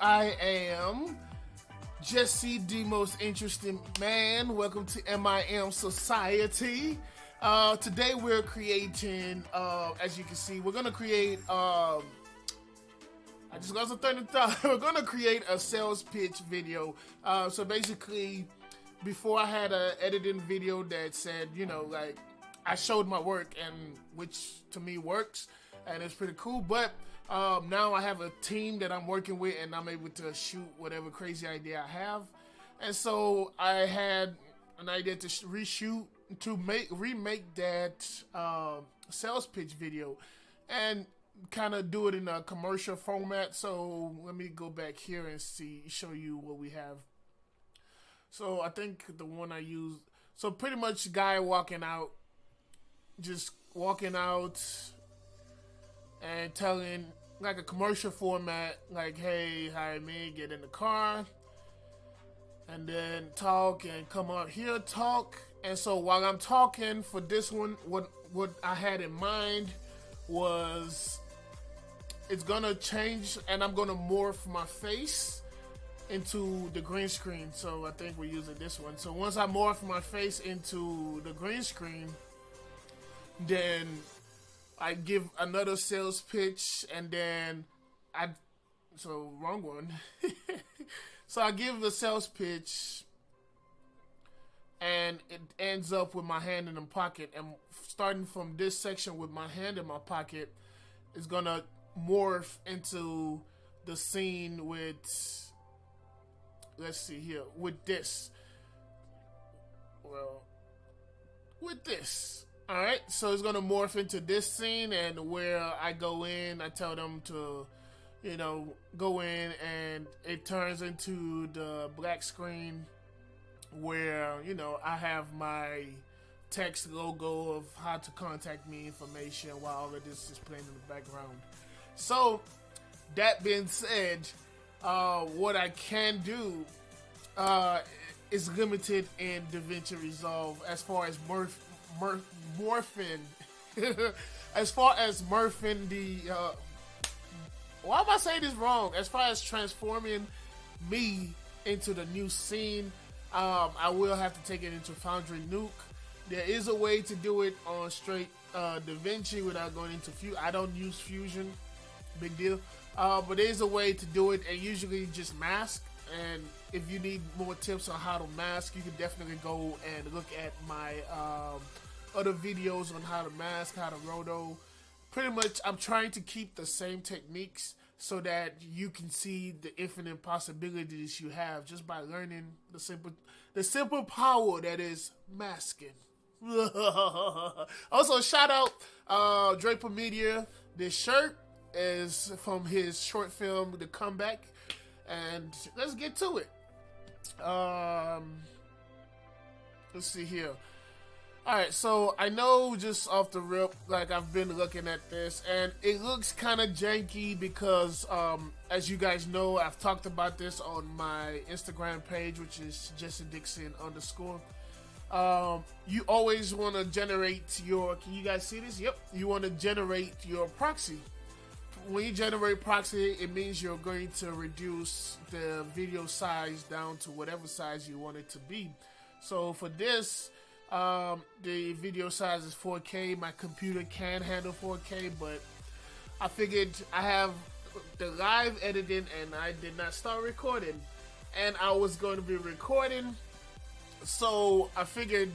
I am Jesse, the most interesting man. Welcome to MIM Society. Today we're creating, as you can see, we're gonna create. I just got some third thought. We're gonna create a sales pitch video. So basically, before I had an editing video that said, like I showed my work, and which to me works, and it's pretty cool. But now I have a team that I'm working with, and I'm able to shoot whatever crazy idea I have. And so I had an idea to reshoot, to remake that sales pitch video, and kind of do it in a commercial format. So let me go back here and show you what we have. So I think the one I used, so pretty much guy walking out, just walking out and telling, like a commercial format, like, hey, hire me, get in the car, and then talk and come out here, talk. And so while I'm talking for this one, what I had in mind was, it's gonna change, and I'm gonna morph my face into the green screen. So I think we're using this one. So once I morph my face into the green screen, then I give another sales pitch, and then wrong one. So I give the sales pitch, and it ends up with my hand in the pocket. And starting from this section with my hand in my pocket, is gonna morph into the scene with, let's see here, with this. Well, with this. Alright, so it's gonna morph into this scene, and where I go in, I tell them to, go in, and it turns into the black screen where, I have my text logo of how to contact me information while all of this is playing in the background. So, that being said, what I can do is limited in Davinci Resolve as far as morphing as far as morphing the why am I saying this wrong? As far as transforming me into the new scene, I will have to take it into Foundry Nuke. There is a way to do it on straight Davinci without going into Fusion. I don't use Fusion, big deal. But there is a way to do it, and usually just mask. And if you need more tips on how to mask, you can definitely go and look at my other videos on how to mask, how to roto. Pretty much, I'm trying to keep the same techniques so that you can see the infinite possibilities you have just by learning the simple power that is masking. Also, shout out Draper Media. This shirt is from his short film, The Comeback. And let's get to it. Let's see here. Alright, so I know just off the rip, like I've been looking at this, and it looks kind of janky because, as you guys know, I've talked about this on my Instagram page, which is JesseDixon_. You always want to generate your, can you guys see this? Yep. You want to generate your proxy. When you generate proxy, it means you're going to reduce the video size down to whatever size you want it to be. So for this, the video size is 4K. My computer can handle 4K, but I figured I have the live editing, and I did not start recording, and I was going to be recording, so I figured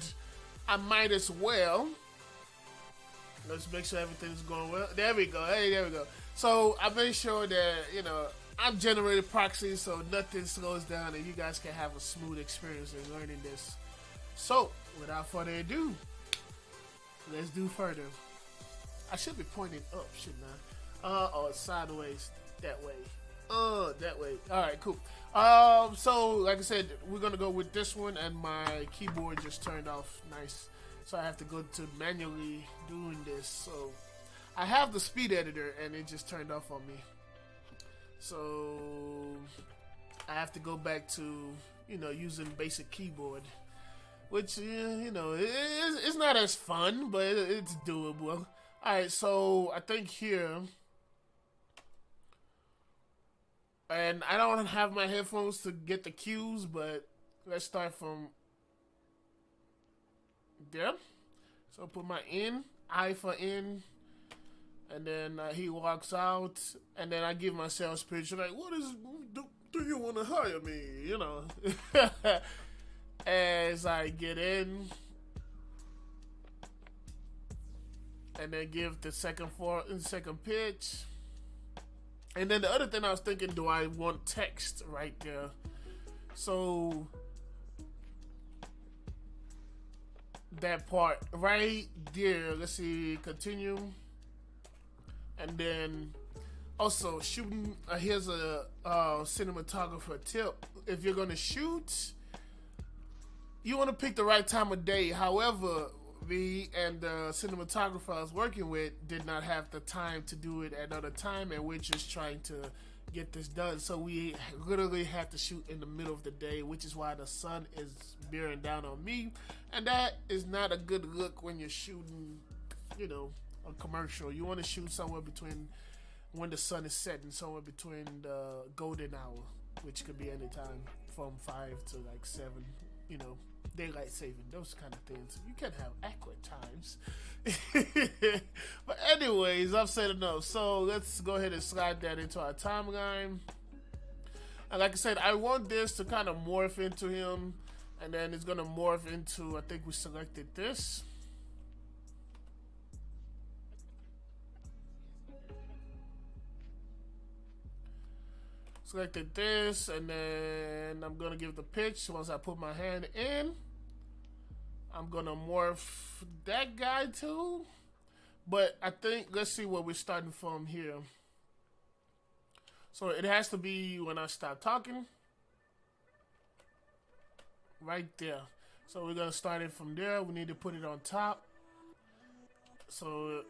I might as well. Let's make sure everything's going well. There we go. Hey, there we go. So I made sure that, I'm generating proxies so nothing slows down and you guys can have a smooth experience in learning this. So, without further ado, let's do further. I should be pointing up, shouldn't I? Or sideways, that way. That way. Alright, cool. So, like I said, we're going to go with this one, and my keyboard just turned off. Nice. So I have to go to manually doing this. So I have the speed editor, and it just turned off on me. So I have to go back to, using basic keyboard, which, it's not as fun, but it's doable. All right, so I think here And I don't have my headphones to get the cues, but let's start from there. So put my in, I for in, and then he walks out, and then I give my sales pitch like, "What is? Do you want to hire me?" You know. As I get in, and then give the second pitch. And then the other thing I was thinking, do I want text right there? So that part right there, let's see, continue. And then also shooting, here's a cinematographer tip. If you're gonna shoot, you want to pick the right time of day. However, me and the cinematographer I was working with did not have the time to do it at another time, and we're just trying to get this done. So we literally had to shoot in the middle of the day, which is why the sun is bearing down on me, and that is not a good look when you're shooting, you know, a commercial. You want to shoot somewhere between when the sun is setting, somewhere between the golden hour, which could be any time from 5 to like 7, you know, daylight saving, those kind of things. You can have accurate times. But anyways, I've said enough. So let's go ahead and slide that into our timeline. And like I said, I want this to kind of morph into him, and then it's going to morph into, I think we selected this. Selected this, and then I'm gonna give the pitch. Once I put my hand in, I'm gonna morph that guy too. But I think, let's see where we're starting from here. So it has to be when I start talking. Right there. So we're gonna start it from there. We need to put it on top. So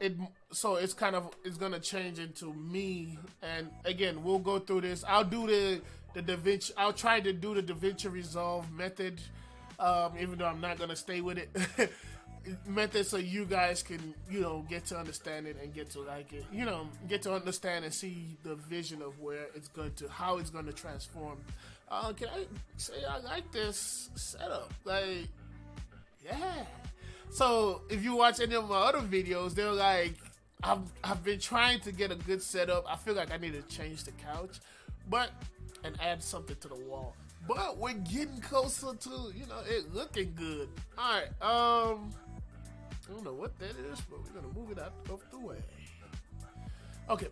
it's kind of, it's gonna change into me, and again we'll go through this. I'll do the Davinci. I'll try to do the Davinci Resolve method, even though I'm not gonna stay with it. Method, so you guys can, you know, get to understand it and get to like it. You know, get to understand and see the vision of where it's going to, how it's going to transform. Can I say I like this setup? Like, yeah. So if you watch any of my other videos, they're like, I've been trying to get a good setup. I feel like I need to change the couch, and add something to the wall. But we're getting closer to, you know, it looking good. All right. I don't know what that is, but we're gonna move it out of the way. Okay.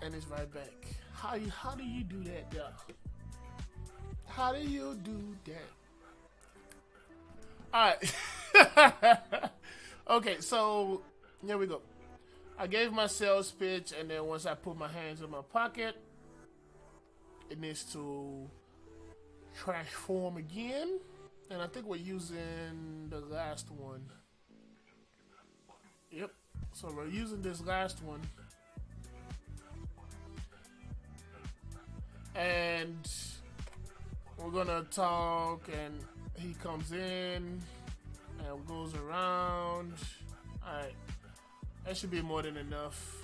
And it's right back. How do you do that, though? How do you do that? Alright. Okay, so here we go. I gave my sales pitch, and then once I put my hands in my pocket, it needs to transform again. And I think we're using the last one. Yep. So we're using this last one. And we're gonna talk, and he comes in and goes around. Alright. That should be more than enough.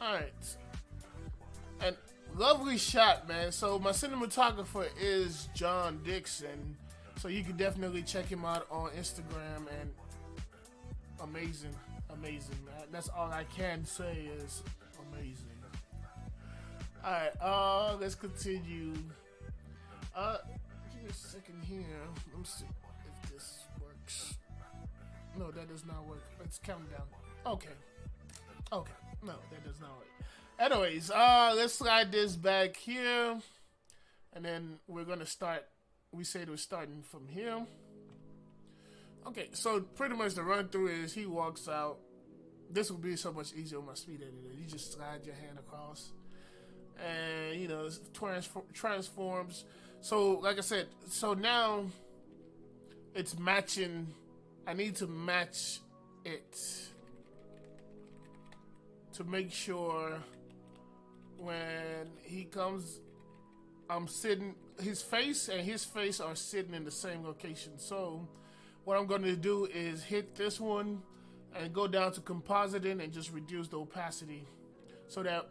Alright. And lovely shot, man. So my cinematographer is John Dixon. So you can definitely check him out on Instagram, and amazing, man. That's all I can say is amazing. Alright, let's continue. Give me a second here. Let me see if this works. No, that does not work. Let's count down. Okay. No, that does not work. Anyways, let's slide this back here, and then we're gonna start. We said we're starting from here. Okay, so pretty much the run through is he walks out. This will be so much easier with my speed editor. You just slide your hand across, and you know, transforms. So like I said, so now it's matching. I need to match it to make sure when he comes, I'm sitting, his face and his face are sitting in the same location. So what I'm going to do is hit this one and go down to compositing and just reduce the opacity. so that,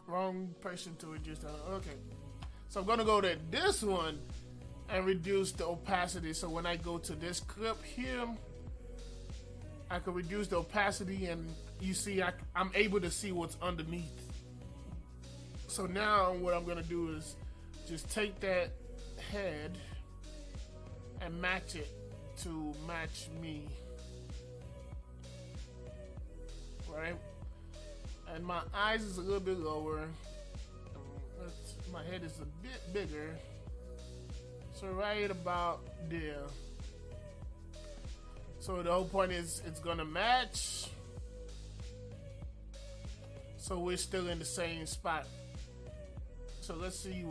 wrong person to adjust. Okay. So I'm gonna go to this one and reduce the opacity. So when I go to this clip here, I can reduce the opacity, and you see I'm able to see what's underneath. So now what I'm gonna do is just take that head and match it to match me, right? And my eyes is a little bit lower. My head is a bit bigger. So right about there. So the whole point is it's gonna match. So we're still in the same spot. So let's see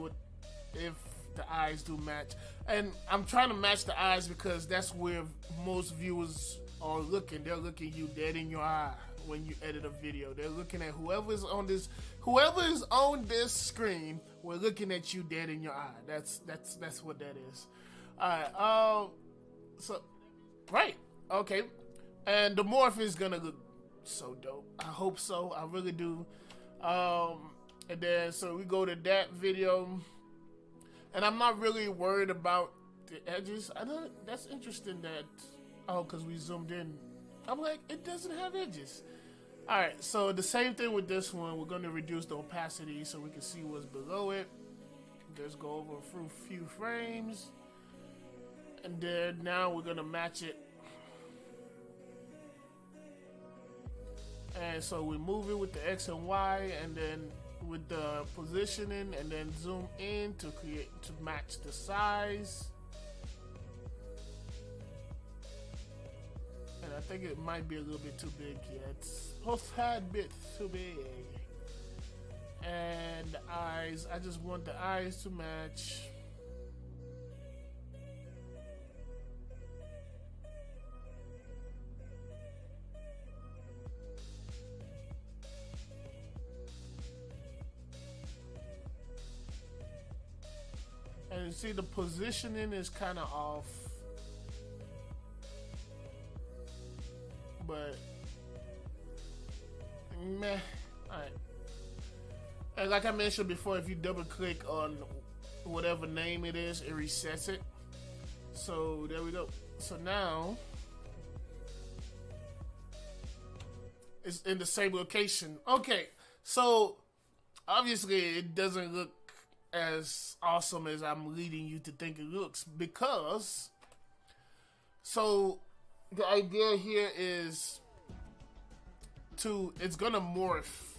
if the eyes do match. And I'm trying to match the eyes because that's where most viewers are looking. They're looking you dead in your eye when you edit a video. They're looking at whoever is on this screen. We're looking at you dead in your eye. That's what that is. All right. Right. Okay. And the morph is gonna look so dope. I hope so. I really do. And then so we go to that video, and I'm not really worried about the edges. I know that's interesting that because we zoomed in. I'm like, it doesn't have edges. All right, so the same thing with this one. We're going to reduce the opacity so we can see what's below it. Just go over a few frames, and then now we're going to match it. And so we move it with the X and Y, and then with the positioning, and then zoom in to match the size. And I think it might be a little bit too big yet. It's a tad bit too big. And the eyes, I just want the eyes to match. And you see the positioning is kind of off. But meh. Alright. And like I mentioned before, if you double click on whatever name it is, it resets it. So there we go. So now it's in the same location. Okay, so obviously it doesn't look as awesome as I'm leading you to think it looks, because so the idea here is it's gonna morph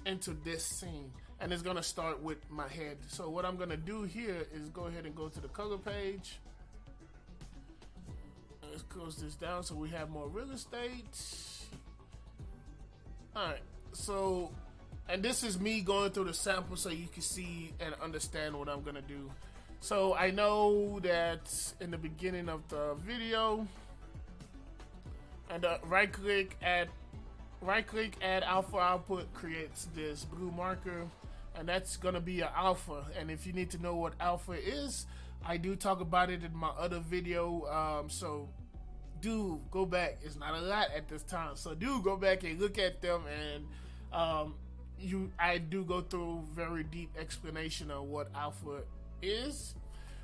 into this scene, and it's gonna start with my head. So what I'm gonna do here is go ahead and go to the color page. Let's close this down so we have more real estate. Alright, so, and this is me going through the sample so you can see and understand what I'm gonna do. So I know that in the beginning of the video, and right click add alpha output creates this blue marker, and that's gonna be an alpha. And if you need to know what alpha is, I do talk about it in my other video, so do go back. It's not a lot at this time, so do go back and look at them, and I do go through very deep explanation of what alpha is.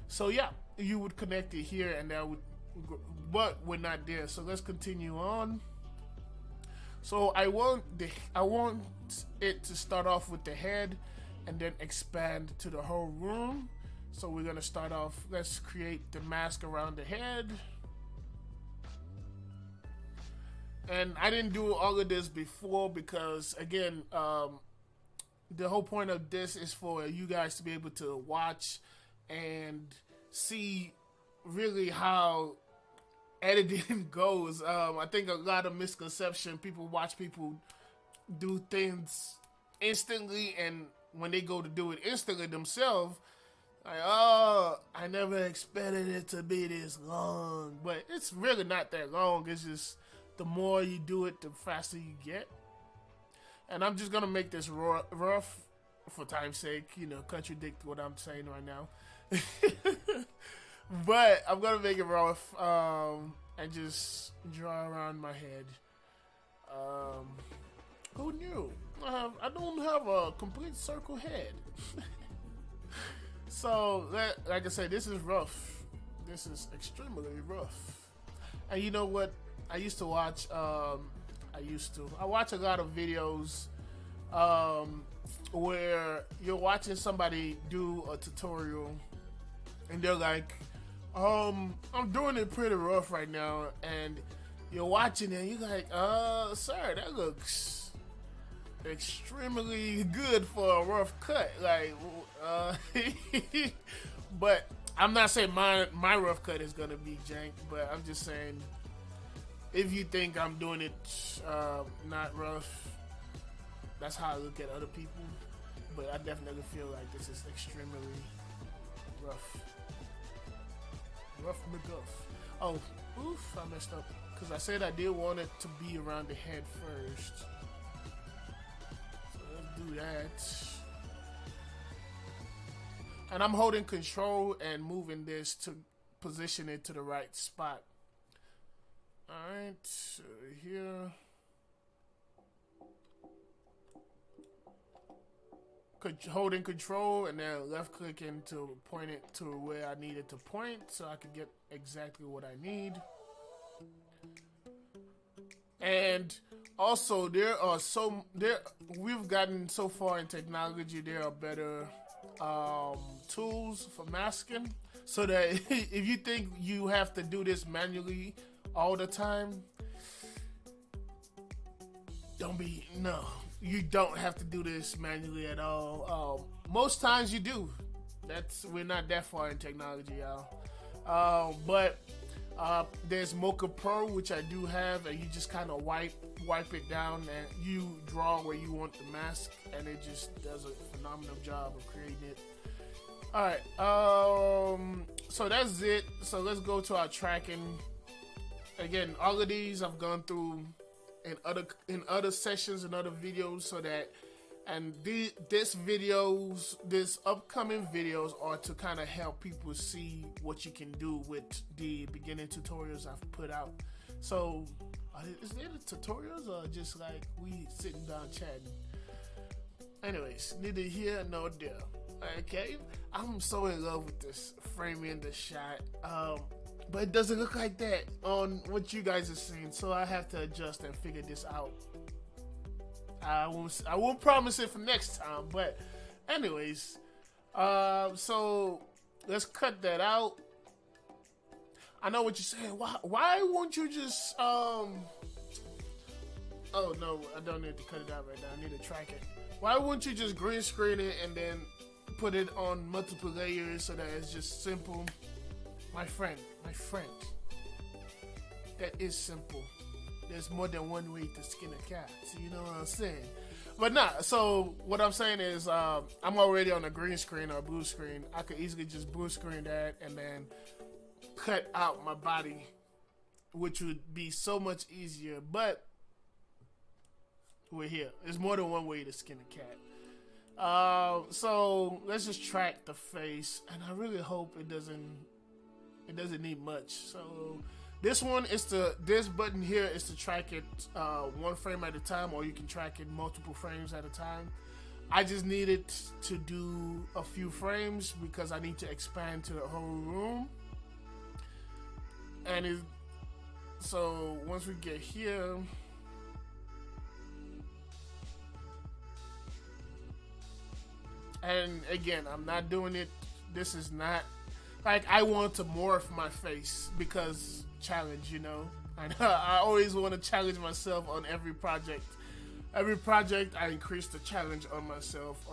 So yeah, you would connect it here, and that would, but we're not there. So let's continue on. So I want it to start off with the head and then expand to the whole room. So we're gonna start off, let's create the mask around the head. And I didn't do all of this before because, again, the whole point of this is for you guys to be able to watch and see really how editing goes. I think a lot of misconception, people watch people do things instantly, and when they go to do it instantly themselves, like, oh, I never expected it to be this long. But it's really not that long. It's just the more you do it, the faster you get. And I'm just gonna make this rough for time's sake, contradict what I'm saying right now. But I'm gonna make it rough, and just draw around my head. Who knew? I don't have a complete circle head. So, like I said, this is rough. This is extremely rough. And you know what? I used to watch. I watch a lot of videos where you're watching somebody do a tutorial, and they're like, I'm doing it pretty rough right now, and you're watching it, and you're like, sir, that looks extremely good for a rough cut. Like, but I'm not saying my rough cut is gonna be jank, but I'm just saying, if you think I'm doing it not rough, that's how I look at other people. But I definitely feel like this is extremely rough. Rough McGuff. Oh, oof, I messed up. Because I said I did want it to be around the head first. So let's do that. And I'm holding control and moving this to position it to the right spot. Alright, so here. Holding control and then left clicking to point it to where I need it to point so I can get exactly what I need. And also we've gotten so far in technology, there are better tools for masking, so that if you think you have to do this manually all the time, you don't have to do this manually at all. Most times you do. We're not that far in technology, y'all. But there's Mocha Pro, which I do have, and you just kind of wipe it down and you draw where you want the mask, and it just does a phenomenal job of creating it. Alright, so that's it. So let's go to our tracking. Again, all of these I've gone through in other sessions and other videos, so that, and this upcoming videos are to kind of help people see what you can do with the beginning tutorials I've put out. So is there the tutorials or just like we sitting down chatting? Anyways, neither here nor there. Okay, I'm so in love with this framing the shot. But it doesn't look like that on what you guys are seeing, so I have to adjust and figure this out. I won't promise it for next time, but anyways, so let's cut that out. I know what you're saying. Why won't you just oh no, I don't need to cut it out right now. I need to track it. Why wouldn't you just green screen it and then put it on multiple layers so that it's just simple? My friend, that is simple. There's more than one way to skin a cat. So you know what I'm saying? But nah, so what I'm saying is I'm already on a green screen or a blue screen. I could easily just blue screen that and then cut out my body, which would be so much easier. But we're here. There's more than one way to skin a cat. So let's just track the face, and I really hope it doesn't need much. So this button here is to track it one frame at a time, or you can track it multiple frames at a time. I just needed to do a few frames because I need to expand to the whole room. And so once we get here, and again, I'm not doing it. This is not like I want to morph my face because challenge, you know. I always want to challenge myself on every project. Every project, I increase the challenge on myself.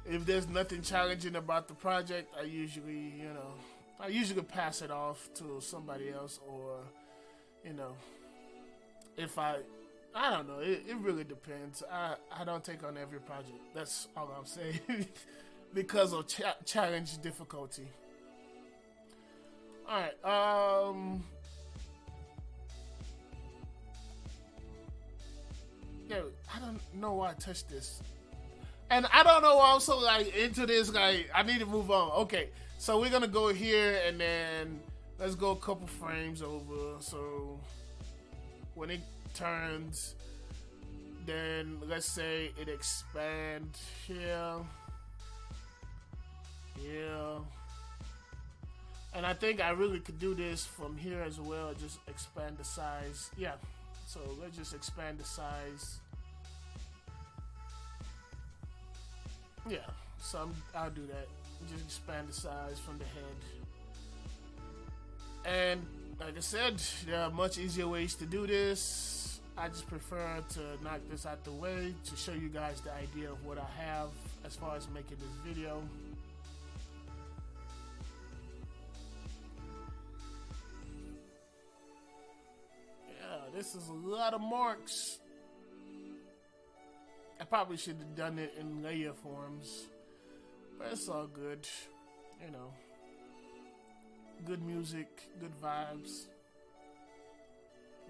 If there's nothing challenging about the project, I usually pass it off to somebody else, or, if I don't know. It really depends. I don't take on every project. That's all I'm saying. Because of challenge difficulty. Alright, yeah, I don't know why I touched this. And I don't know why I'm so into this, I need to move on. Okay, so we're gonna go here and then let's go a couple frames over. So when it turns, then let's say it expand here. Yeah. And I think I really could do this from here as well. Just expand the size. Yeah. So let's just expand the size. Yeah. So I'll do that. Just expand the size from the head. And like I said, there are much easier ways to do this. I just prefer to knock this out the way to show you guys the idea of what I have as far as making this video. This is a lot of marks. I probably should have done it in layer forms, but it's all good. You know, good music, good vibes.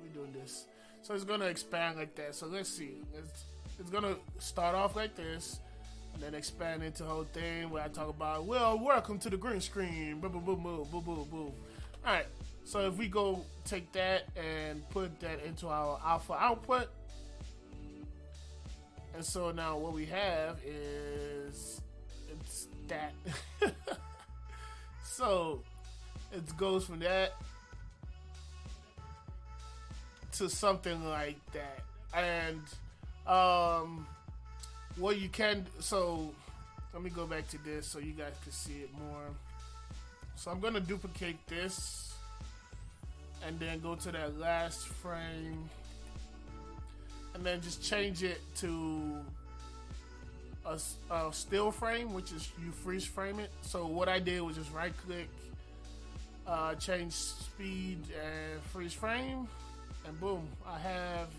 We're doing this. So it's gonna expand like that. So let's see. It's gonna start off like this, and then expand into the whole thing where I talk about, well, welcome to the green screen. Boom, boom, boom, boom, boom, boom, boom. All right. So if we go take that and put that into our alpha output, and so now what we have is it's that. So it goes from that to something like that. And what you can, so let me go back to this so you guys can see it more. So I'm gonna duplicate this and then go to that last frame and then just change it to a still frame, which is you freeze frame it. So what I did was just right click, change speed and freeze frame, and boom, I have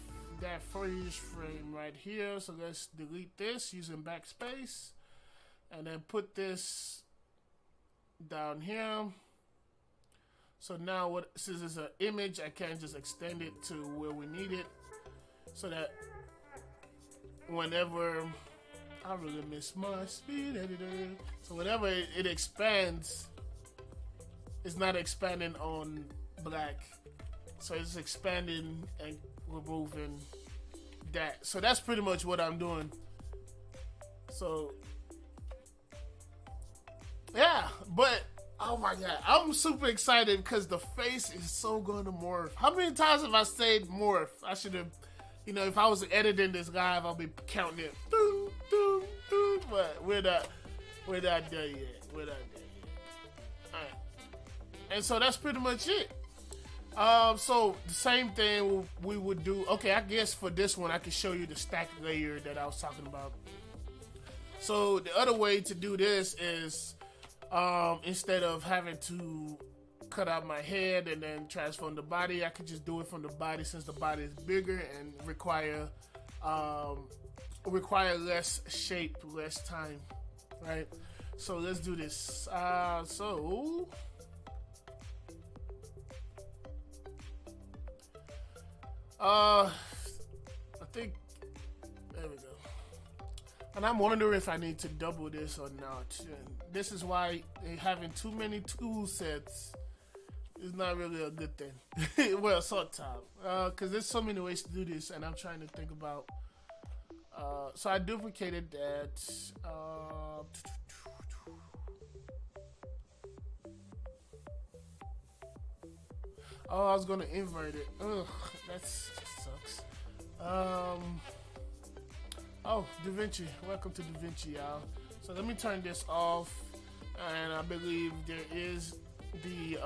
that freeze frame right here. So let's delete this using backspace and then put this down here. So now since it's an image, I can just extend it to where we need it, so that whenever I really miss my speed editor, so whenever it expands, it's not expanding on black, so it's expanding and removing that. So that's pretty much what I'm doing. So yeah, but oh my god, I'm super excited because the face is so gonna morph. How many times have I said morph? I should have, you know, if I was editing this live, I'll be counting it. Doo, doo, doo, but we're not there yet. We're not there yet. Alright. And so that's pretty much it. So the same thing we would do. Okay, I guess for this one, I can show you the stack layer that I was talking about. So the other way to do this is, instead of having to cut out my head and then transform the body, I could just do it from the body, since the body is bigger and require less shape, less time, right? So let's do this. I think there we go. And I'm wondering if I need to double this or not. And this is why having too many tool sets is not really a good thing. Well, sometimes. Because there's so many ways to do this, and I'm trying to think about. So I duplicated that. Oh, I was going to invert it. Ugh, that sucks. Oh, Davinci. Welcome to Davinci, y'all. So let me turn this off. And I believe there is the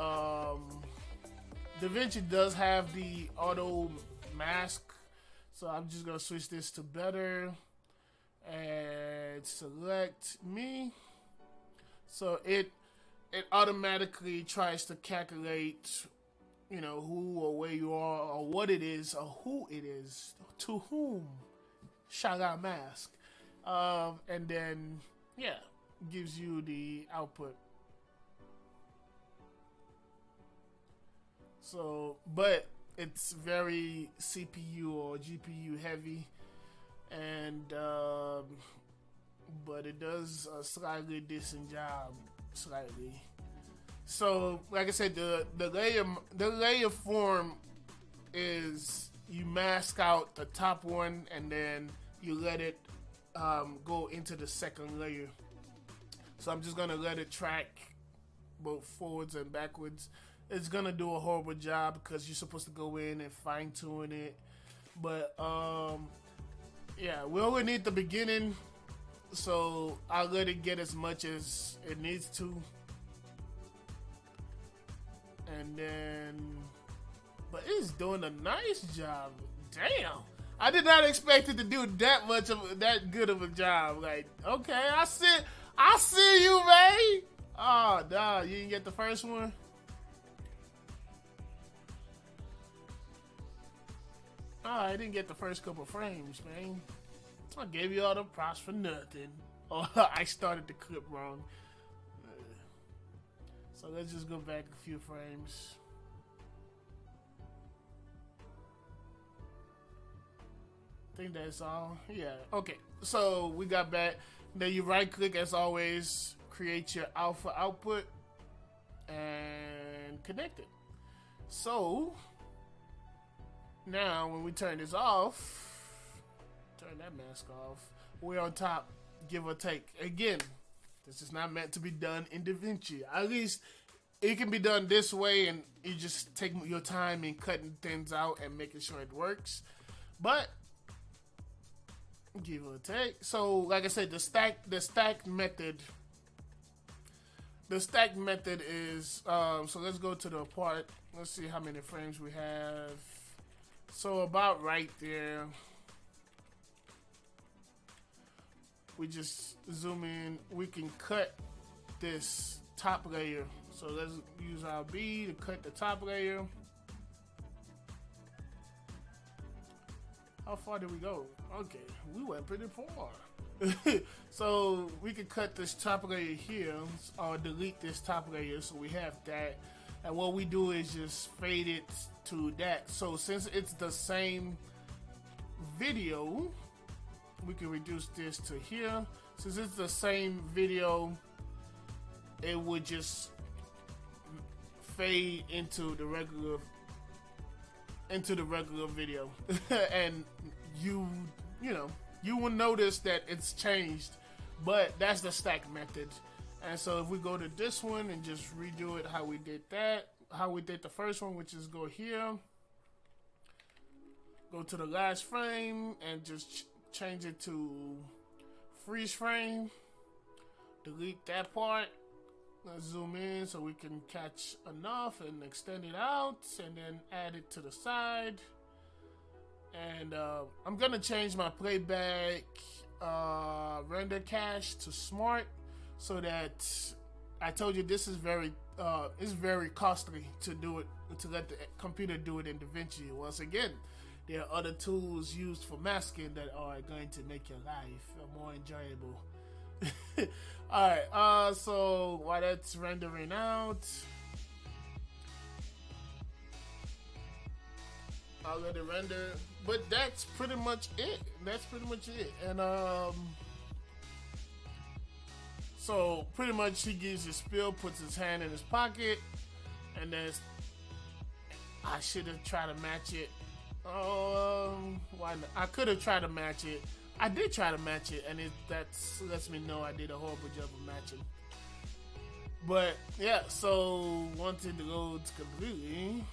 Davinci does have the auto mask. So I'm just gonna switch this to better and select me. So it automatically tries to calculate, you know, who or where you are or what it is or who it is, to whom shall I mask, and then yeah, gives you the output. So, but it's very CPU or GPU heavy, and but it does a slightly decent job, slightly. So, like I said, the layer form is you mask out the top one and then you let it go into the second layer. So I'm just gonna let it track both forwards and backwards. It's gonna do a horrible job because you're supposed to go in and fine tune it. But yeah, we only need the beginning, so I'll let it get as much as it needs to. And then, but it's doing a nice job. Damn, I did not expect it to do that good of a job. Like, okay, I see you, man. Oh, dog, you didn't get the first one. Oh, I didn't get the first couple frames, man. I gave you all the props for nothing. Oh, I started the clip wrong. So let's just go back a few frames. I think that's all. Yeah. Okay. So we got back. Then you right click as always, create your alpha output, and connect it. So now when we turn this off, turn that mask off, we're on top, give or take. Again, this is not meant to be done in Davinci. At least it can be done this way, and you just take your time in cutting things out and making sure it works. But give or take. So, like I said, the stack method. The stack method is so. Let's go to the part. Let's see how many frames we have. So about right there. We just zoom in. We can cut this top layer. So let's use our B to cut the top layer. How far did we go? Okay, we went pretty far. So we can cut this top layer here, or delete this top layer, so we have that. And what we do is just fade it to that. So since it's the same video, we can reduce this to here. Since it's the same video, it would just fade into the regular video. And you know, you will notice that it's changed, but that's the stack method. And so if we go to this one and just redo it how we did the first one, which is go here, go to the last frame and just change it to freeze frame, delete that part. Let's zoom in so we can catch enough and extend it out, and then add it to the side. And I'm gonna change my playback render cache to smart, so that I told you this is it's very costly to do it, to let the computer do it in Davinci. Once again, there are other tools used for masking that are going to make your life more enjoyable. Alright, so while that's rendering out, I'll let it render. But that's pretty much it. And so pretty much he gives his spill, puts his hand in his pocket, and then I should have tried to match it. Why not? I could have tried to match it. I did try to match it, and that lets me know I did a horrible job of matching. But yeah, so once it loads completely,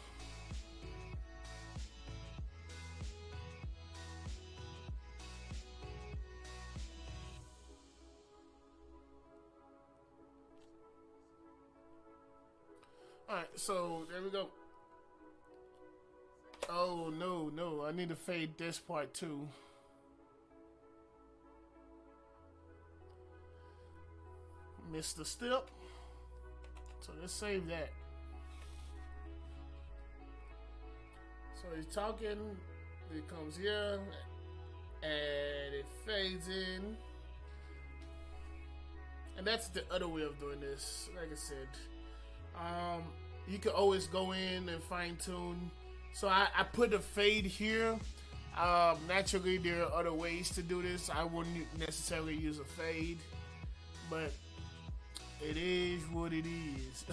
alright, so there we go. Oh no, I need to fade this part too. Missed the step. So let's save that. So he's talking, it comes here, and it fades in. And that's the other way of doing this. Like I said, you can always go in and fine tune. So I put a fade here. Naturally, there are other ways to do this. I wouldn't necessarily use a fade, but it is what it is.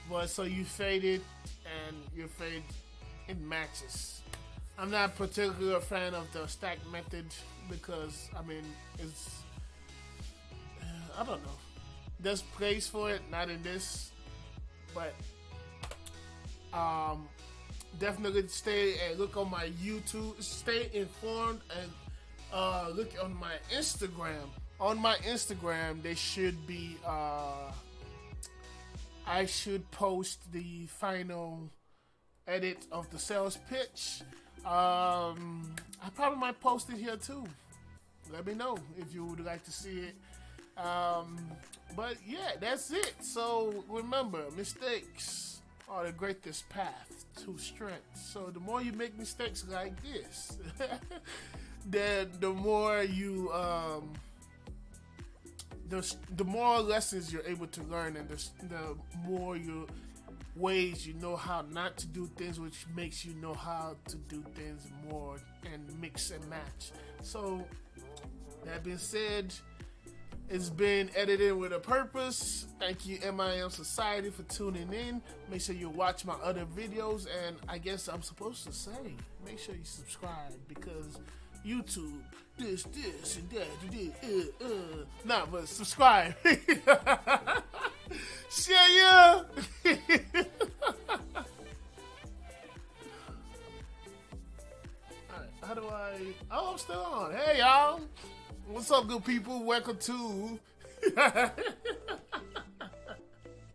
But so you fade it, and your fade, it matches. I'm not particularly a fan of the stack method because I mean it's I don't know. There's place for it, not in this, but um, definitely stay and look on my YouTube. Stay informed and look on my Instagram. On my Instagram, there should be. I should post the final edit of the sales pitch. I probably might post it here too. Let me know if you would like to see it. But yeah, that's it. So remember, mistakes are the greatest path to strength. So the more you make mistakes like this, then the more you the more lessons you're able to learn, and the more ways you know how not to do things, which makes you know how to do things more and mix and match. So that being said, it's been edited with a purpose. Thank you, MIM Society, for tuning in. Make sure you watch my other videos, and I guess I'm supposed to say, make sure you subscribe, because YouTube, this, and that, Nah, but subscribe. See ya. Alright, how do I... Oh, I'm still on. Hey, y'all. What's up, good people? Welcome to...